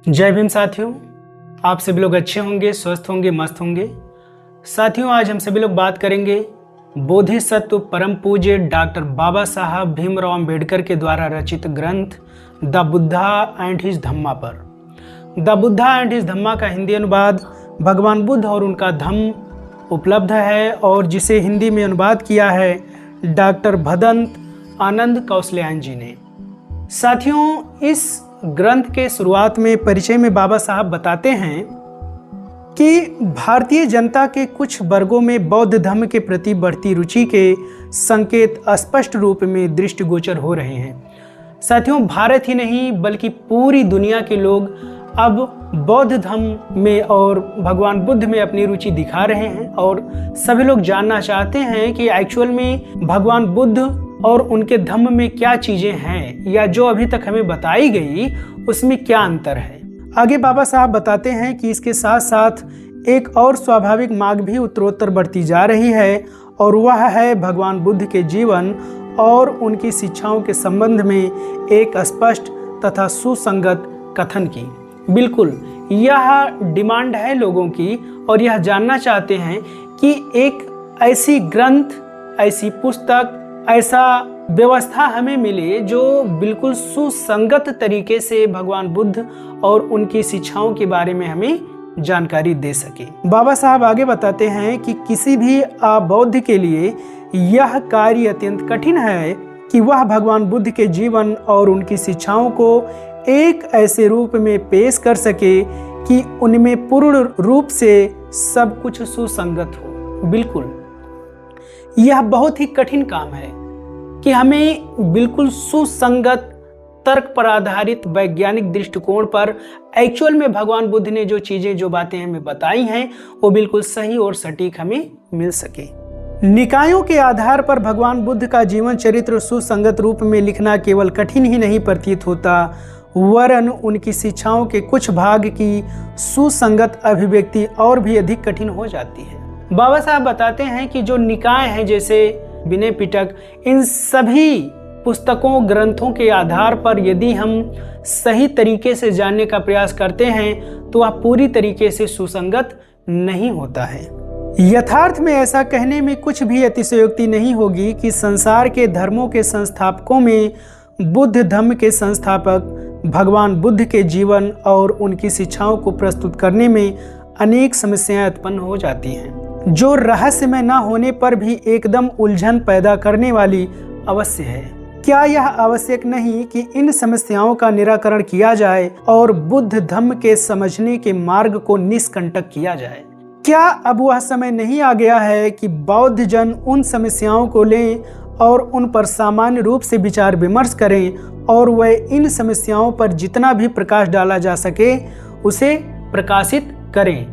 जय भीम साथियों, आप सभी लोग अच्छे होंगे, स्वस्थ होंगे, मस्त होंगे। साथियों, आज हम सभी लोग बात करेंगे बोधिसत्व परम पूज्य डॉक्टर बाबा साहब भीमराव अंबेडकर के द्वारा रचित ग्रंथ द बुद्धा एंड हिज धम्मा पर। द बुद्धा एंड हिज धम्मा का हिंदी अनुवाद भगवान बुद्ध और उनका धम्म उपलब्ध है और जिसे हिंदी में अनुवाद किया है डॉक्टर भदंत आनंद कौशल्यान जी ने। साथियों, इस ग्रंथ के शुरुआत में परिचय में बाबा साहब बताते हैं कि भारतीय जनता के कुछ वर्गों में बौद्ध धर्म के प्रति बढ़ती रुचि के संकेत स्पष्ट रूप में दृष्टिगोचर हो रहे हैं। साथियों, भारत ही नहीं बल्कि पूरी दुनिया के लोग अब बौद्ध धर्म में और भगवान बुद्ध में अपनी रुचि दिखा रहे हैं और सभी लोग जानना चाहते हैं कि एक्चुअल में भगवान बुद्ध और उनके धम्म में क्या चीजें हैं या जो अभी तक हमें बताई गई उसमें क्या अंतर है। आगे बाबा साहब बताते हैं कि इसके साथ साथ एक और स्वाभाविक मार्ग भी उत्तरोत्तर बढ़ती जा रही है और वह है भगवान बुद्ध के जीवन और उनकी शिक्षाओं के संबंध में एक स्पष्ट तथा सुसंगत कथन की। बिल्कुल यह डिमांड है लोगों की और यह जानना चाहते हैं कि एक ऐसी ग्रंथ, ऐसी पुस्तक, ऐसा व्यवस्था हमें मिले जो बिल्कुल सुसंगत तरीके से भगवान बुद्ध और उनकी शिक्षाओं के बारे में हमें जानकारी दे सके। बाबा साहब आगे बताते हैं कि किसी भी अबौद्ध के लिए यह कार्य अत्यंत कठिन है कि वह भगवान बुद्ध के जीवन और उनकी शिक्षाओं को एक ऐसे रूप में पेश कर सके कि उनमें पूर्ण रूप से सब कुछ सुसंगत हो। बिल्कुल यह बहुत ही कठिन काम है कि हमें बिल्कुल सुसंगत तर्क पर आधारित वैज्ञानिक दृष्टिकोण पर एक्चुअल में भगवान बुद्ध ने जो चीजें, जो बातें हमें बताई हैं वो बिल्कुल सही और सटीक हमें मिल सके। निकायों के आधार पर भगवान बुद्ध का जीवन चरित्र सुसंगत रूप में लिखना केवल कठिन ही नहीं प्रतीत होता, वरन उनकी शिक्षाओं के कुछ भाग की सुसंगत अभिव्यक्ति और भी अधिक कठिन हो जाती है। बाबा साहब बताते हैं कि जो निकाय हैं जैसे विनय पिटक, इन सभी पुस्तकों ग्रंथों के आधार पर यदि हम सही तरीके से जानने का प्रयास करते हैं तो वह पूरी तरीके से सुसंगत नहीं होता है। यथार्थ में ऐसा कहने में कुछ भी अतिशयोक्ति नहीं होगी कि संसार के धर्मों के संस्थापकों में बुद्ध धर्म के संस्थापक भगवान बुद्ध के जीवन और उनकी शिक्षाओं को प्रस्तुत करने में अनेक समस्याएं उत्पन्न हो जाती हैं जो रहस्यमय न होने पर भी एकदम उलझन पैदा करने वाली अवश्य है। क्या यह आवश्यक नहीं कि इन समस्याओं का निराकरण किया जाए और बुद्ध धम्म के समझने के मार्ग को निष्कंटक किया जाए? क्या अब वह समय नहीं आ गया है कि बौद्ध जन उन समस्याओं को लें और उन पर सामान्य रूप से विचार विमर्श करें और वह इन समस्याओं पर जितना भी प्रकाश डाला जा सके उसे प्रकाशित करें?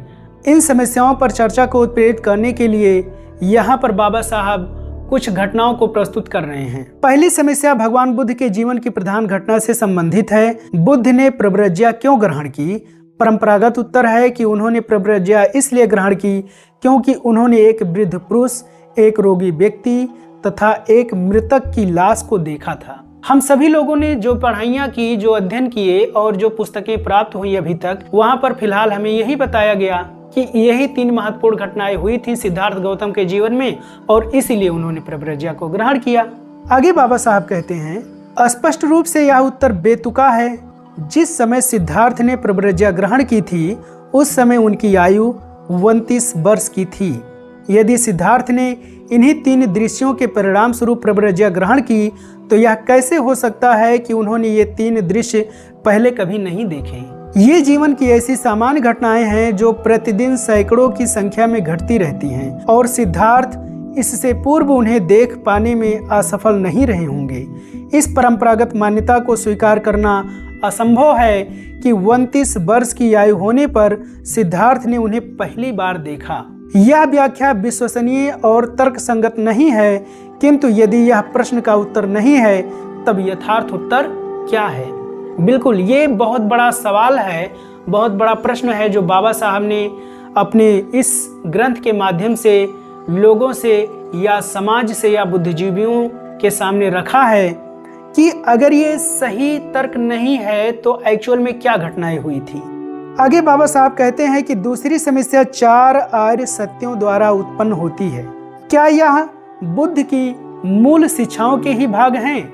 इन समस्याओं पर चर्चा को उत्प्रेरित करने के लिए यहाँ पर बाबा साहब कुछ घटनाओं को प्रस्तुत कर रहे हैं। पहली समस्या भगवान बुद्ध के जीवन की प्रधान घटना से संबंधित है। बुद्ध ने प्रव्रज्या क्यों ग्रहण की? परंपरागत उत्तर है कि उन्होंने प्रव्रज्या इसलिए ग्रहण की क्योंकि उन्होंने एक वृद्ध पुरुष, एक रोगी व्यक्ति तथा एक मृतक की लाश को देखा था। हम सभी लोगों ने जो पढ़ाइयाँ की, जो अध्ययन किए और जो पुस्तकें प्राप्त हुई अभी तक, वहाँ पर फिलहाल हमें यही बताया गया कि यही 3 महत्वपूर्ण घटनाएं हुई थी सिद्धार्थ गौतम के जीवन में और इसीलिए उन्होंने प्रव्रज्या को ग्रहण किया। आगे बाबा साहब कहते हैं, स्पष्ट रूप से यह उत्तर बेतुका है। जिस समय सिद्धार्थ ने प्रव्रज्या ग्रहण की थी उस समय उनकी आयु 29 वर्ष की थी। यदि सिद्धार्थ ने इन्हीं 3 दृश्यों के परिणाम स्वरूप प्रव्रज्या ग्रहण की तो यह कैसे हो सकता है कि उन्होंने ये 3 दृश्य पहले कभी नहीं देखे? ये जीवन की ऐसी सामान्य घटनाएं हैं जो प्रतिदिन सैकड़ों की संख्या में घटती रहती हैं और सिद्धार्थ इससे पूर्व उन्हें देख पाने में असफल नहीं रहे होंगे। इस परंपरागत मान्यता को स्वीकार करना असंभव है कि 29 वर्ष की आयु होने पर सिद्धार्थ ने उन्हें पहली बार देखा। यह व्याख्या विश्वसनीय और तर्कसंगत नहीं है, किंतु यदि यह प्रश्न का उत्तर नहीं है तब यथार्थ उत्तर क्या है? बिल्कुल ये बहुत बड़ा सवाल है, बहुत बड़ा प्रश्न है जो बाबा साहब ने अपने इस ग्रंथ के माध्यम से लोगों से या समाज से या बुद्धिजीवियों के सामने रखा है कि अगर ये सही तर्क नहीं है तो एक्चुअल में क्या घटनाएं हुई थी। आगे बाबा साहब कहते हैं कि दूसरी समस्या 4 आर्य सत्यों द्वारा उत्पन्न होती है। क्या यह बुद्ध की मूल शिक्षाओं के ही भाग हैं?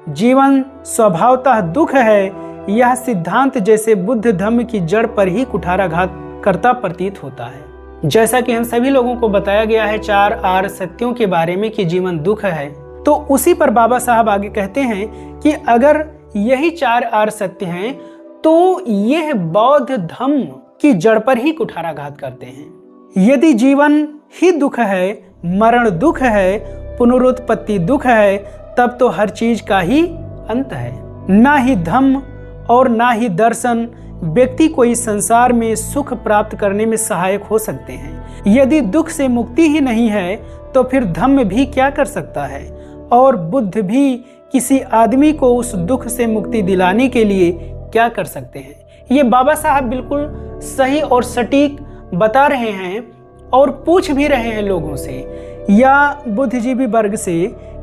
जीवन स्वभावतः दुख है, यह सिद्धांत जैसे बुद्ध धम्म की जड़ पर ही कुठाराघात करता प्रतीत होता है। जैसा कि हम सभी लोगों को बताया गया है 4 आर्य सत्यों के बारे में कि जीवन दुख है, तो उसी पर बाबा साहब आगे कहते हैं कि अगर यही 4 आर्य सत्य हैं तो यह बौद्ध धम्म की जड़ पर ही कुठाराघात करते हैं। यदि जीवन ही दुख है, मरण दुख है, पुनरुत्पत्ति दुख है, तब तो हर चीज का ही अंत है। ना ही धम्म और ना ही दर्शन व्यक्ति को इस संसार में सुख प्राप्त करने में सहायक हो सकते हैं। यदि दुख से मुक्ति ही नहीं है तो फिर धम्म भी क्या कर सकता है, और बुद्ध भी किसी आदमी को उस दुख से मुक्ति दिलाने के लिए क्या कर सकते हैं। ये बाबा साहब बिल्कुल सही और सटीक बता रहे हैं और पूछ भी रहे हैं लोगों से या बुद्धिजीवी वर्ग से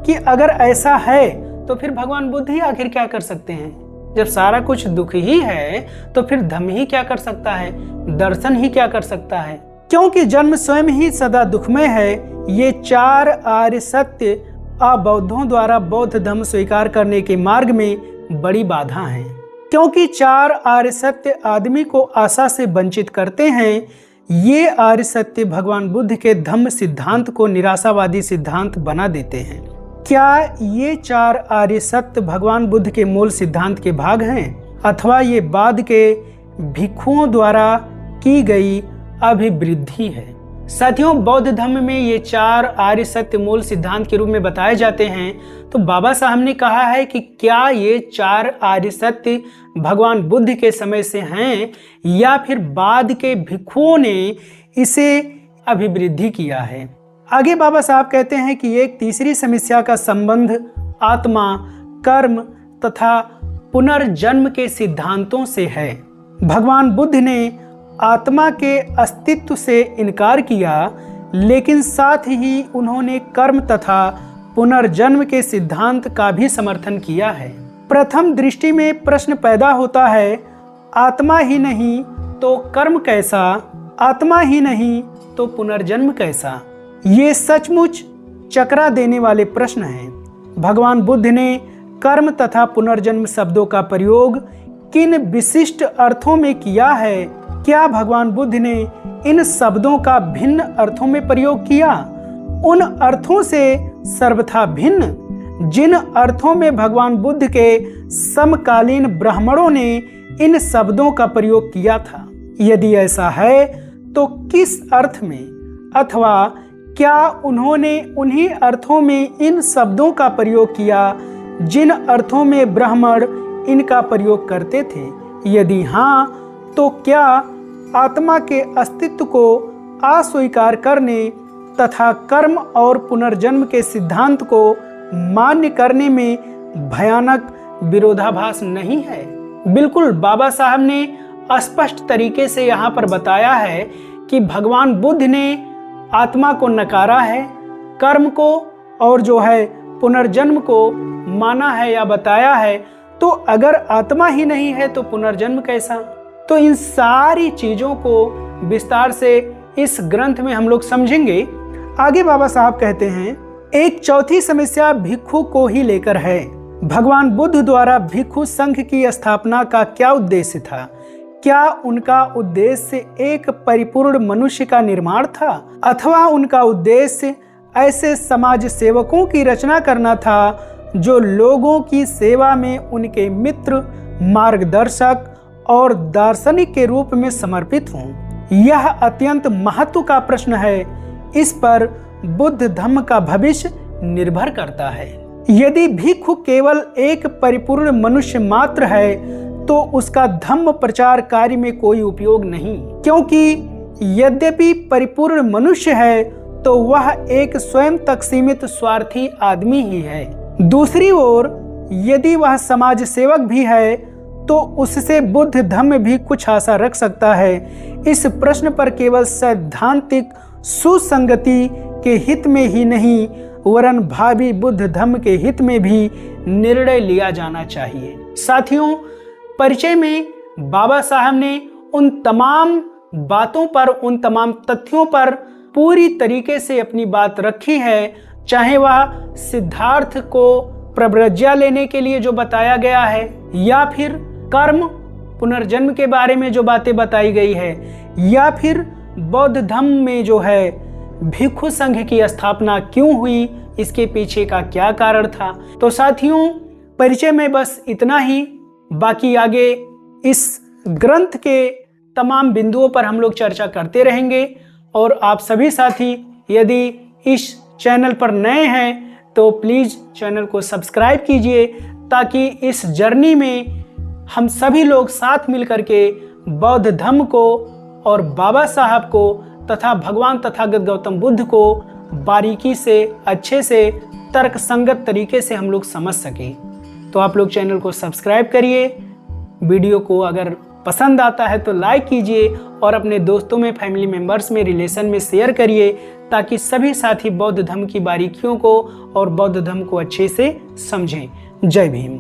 कि अगर ऐसा है तो फिर भगवान बुद्ध ही आखिर क्या कर सकते हैं। जब सारा कुछ दुख ही है तो फिर धम्म ही क्या कर सकता है, दर्शन ही क्या कर सकता है, क्योंकि जन्म स्वयं ही सदा दुखमय है। ये 4 आर्य सत्य अबौद्धों द्वारा बौद्ध धम्म स्वीकार करने के मार्ग में बड़ी बाधा है, क्योंकि 4 आर्य सत्य आदमी को आशा से वंचित करते हैं। ये आर्य सत्य भगवान बुद्ध के धम्म सिद्धांत को निराशावादी सिद्धांत बना देते हैं। क्या ये 4 आर्य सत्य भगवान बुद्ध के मूल सिद्धांत के भाग हैं, अथवा ये बाद के भिक्षुओं द्वारा की गई अभिवृद्धि है? साथियों, बौद्ध धर्म में ये 4 आर्य सत्य मूल सिद्धांत के रूप में बताए जाते हैं। तो बाबा साहब ने कहा है कि क्या ये 4 आर्य सत्य भगवान बुद्ध के समय से हैं या फिर बाद के भिक्षुओं ने इसे अभिवृद्धि किया है। आगे बाबा साहब कहते हैं कि एक तीसरी समस्या का संबंध आत्मा, कर्म तथा पुनर्जन्म के सिद्धांतों से है। भगवान बुद्ध ने आत्मा के अस्तित्व से इनकार किया, लेकिन साथ ही उन्होंने कर्म तथा पुनर्जन्म के सिद्धांत का भी समर्थन किया है। प्रथम दृष्टि में प्रश्न पैदा होता है, आत्मा ही नहीं तो कर्म कैसा, आत्मा ही नहीं तो पुनर्जन्म कैसा? ये सचमुच चकरा देने वाले प्रश्न हैं। भगवान बुद्ध ने कर्म तथा पुनर्जन्म शब्दों का प्रयोग किन विशिष्ट अर्थों में किया है? क्या भगवान बुद्ध ने इन शब्दों का भिन्न अर्थों में प्रयोग किया? उन अर्थों से सर्वथा भिन्न जिन अर्थों में भगवान बुद्ध के समकालीन ब्राह्मणों ने इन शब्दों का प्रयोग किया था। यदि ऐसा है तो किस अर्थ में, अथवा क्या उन्होंने उन्हीं अर्थों में इन शब्दों का प्रयोग किया जिन अर्थों में ब्राह्मण इनका प्रयोग करते थे? यदि हाँ, तो क्या आत्मा के अस्तित्व को अस्वीकार करने तथा कर्म और पुनर्जन्म के सिद्धांत को मान्य करने में भयानक विरोधाभास नहीं है? बिल्कुल, बाबा साहब ने स्पष्ट तरीके से यहाँ पर बताया है कि भगवान बुद्ध ने आत्मा को नकारा है, कर्म को और जो है पुनर्जन्म को माना है या बताया है। तो अगर आत्मा ही नहीं है तो पुनर्जन्म कैसा? तो इन सारी चीजों को विस्तार से इस ग्रंथ में हम लोग समझेंगे। आगे बाबा साहब कहते हैं, एक चौथी समस्या भिक्षु को ही लेकर है। भगवान बुद्ध द्वारा भिक्षु संघ की स्थापना का क्या उद्देश्य था? क्या उनका उद्देश्य एक परिपूर्ण मनुष्य का निर्माण था, अथवा उनका उद्देश्य ऐसे समाज सेवकों की रचना करना था जो लोगों की सेवा में उनके मित्र, मार्गदर्शक और दार्शनिक के रूप में समर्पित हों? यह अत्यंत महत्व का प्रश्न है। इस पर बुद्ध धम्म का भविष्य निर्भर करता है। यदि भिक्षु केवल एक परिपूर्ण मनुष्य मात्र है तो उसका धम्म प्रचार कार्य में कोई उपयोग नहीं, क्योंकि यद्यपि परिपूर्ण मनुष्य है तो वह एक स्वयं तक सीमित स्वार्थी आदमी ही है। दूसरी ओर यदि वह समाज सेवक भी है तो उससे बुद्ध धम्म भी कुछ आशा रख सकता है। इस प्रश्न पर केवल सैद्धांतिक सुसंगति के हित में ही नहीं वरन भावी बुद्ध धम्म के हित में भी निर्णय लिया जाना चाहिए। साथियों, परिचय में बाबा साहब ने उन तमाम बातों पर, उन तमाम तथ्यों पर पूरी तरीके से अपनी बात रखी है, चाहे वह सिद्धार्थ को प्रव्रज्या लेने के लिए जो बताया गया है, या फिर कर्म पुनर्जन्म के बारे में जो बातें बताई गई है, या फिर बौद्ध धम्म में जो है भिक्षु संघ की स्थापना क्यों हुई, इसके पीछे का क्या कारण था। तो साथियों, परिचय में बस इतना ही। बाकी आगे इस ग्रंथ के तमाम बिंदुओं पर हम लोग चर्चा करते रहेंगे। और आप सभी साथी यदि इस चैनल पर नए हैं तो प्लीज़ चैनल को सब्सक्राइब कीजिए, ताकि इस जर्नी में हम सभी लोग साथ मिल करके बौद्ध धम्म को और बाबा साहब को तथा भगवान तथागत गौतम बुद्ध को बारीकी से, अच्छे से, तर्क संगत तरीके से हम लोग समझ सकें। तो आप लोग चैनल को सब्सक्राइब करिए। वीडियो को अगर पसंद आता है तो लाइक कीजिए और अपने दोस्तों में, फैमिली मेंबर्स में, रिलेशन में शेयर करिए, ताकि सभी साथी बौद्ध धम्म की बारीकियों को और बौद्ध धम्म को अच्छे से समझें। जय भीम।